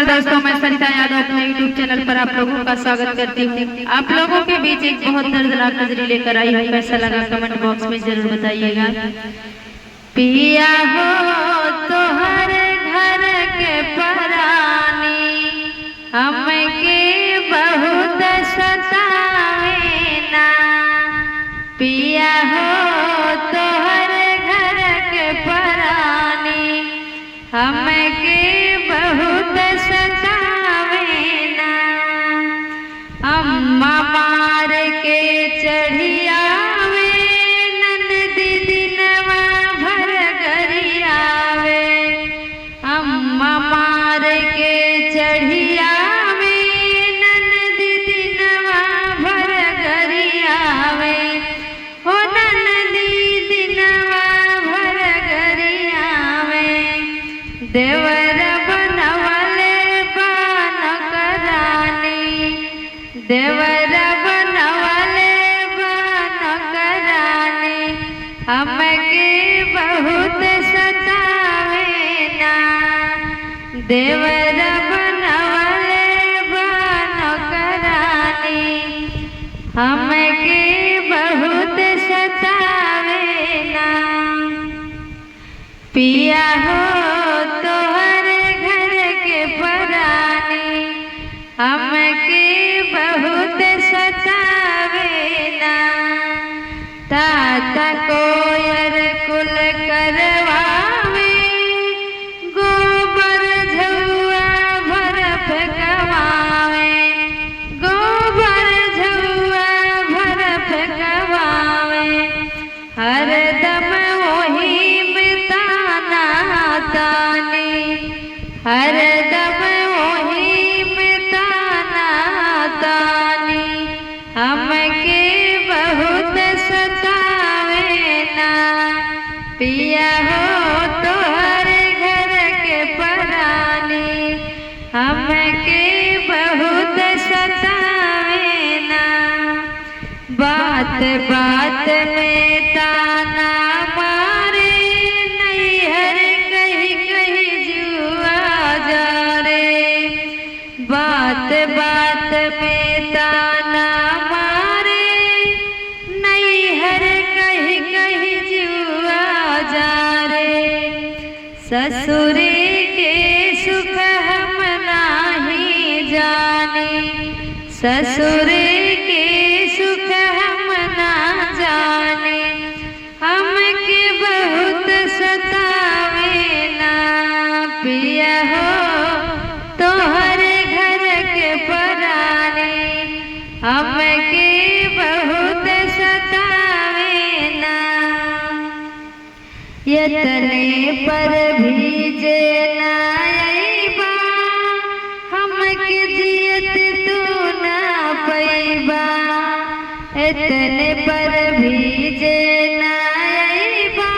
नमस्कार दोस्तों, मैं सरिता यादव अपने यूट्यूब चैनल पर आप लोगों का स्वागत करती हूँ। आप लोगों के बीच एक बहुत दर्दनाक नजरी लेकर आई हूँ। कैसा लगा कमेंट बॉक्स में जरूर बताइएगा। पिया हो तो हर घर के परानी, हमके बहुत सतावे ना। पिया हो तो हर घर के परानी, हमके बहुत सतावे ना। अम्मा मार के चढ़ियावे, ननदी दिनवा भर गरियावे। अम्मा मार के चढ़ियावे, ननदी दिनवा भर गरियावे। हो ननदी दिनवा भर गरियावे। देवर बनवले बान करानी, देवर बनवले बान करानी, हमके बहुत सतावे ना। देवर बनवले बान करानी, हमके बहुत सतावे ना। पिया हो तो हर घर के परानी, हमके बहुत सतावे ना। ताता कोयर कुल करवावे, गोबर झुआ भर फेंकवावे। गोबर झुआ भर फेंकवावे, हरदम वही में ताना तानी। हरदम वही में ताना तानी, हमके बहुत सतावे ना। पिया हो तो हर घर के परानी, हमके बहुत सतावे ना। बात बात में ताना मारे, नैहर कहीं कहीं जुआ जा रे। बात बात में ताना मारे, नैहर कहीं कहीं जुआ जा रे। ससुर के सुख हम नाही जाने, ससुर के सुख हम ना जाने, हमके बहुत सतावे ना। पिया हो तो हर घर के परानी, हमके बहुत सतावे ना। यतने पर भीजे ना अइबा, हमके जियत तू ना पैबा। इतने पर भीजे ना अइबा,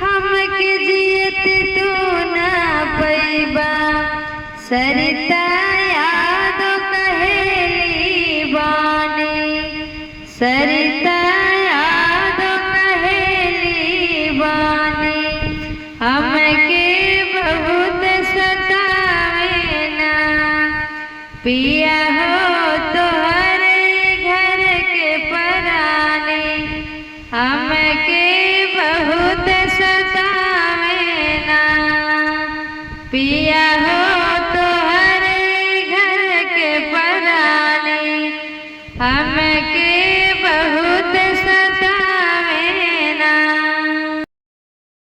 हमके जियत तू ना पैबा। सरिता यादव कहेली बानी, सरिता यादव कहेली बानी, हमके बहुत सतावे ना। पिया हो तो हर घर के परानी, हमके बहुत सतावे ना। पिया हो तो हर घर के परानी, हमके बहुत सतावे।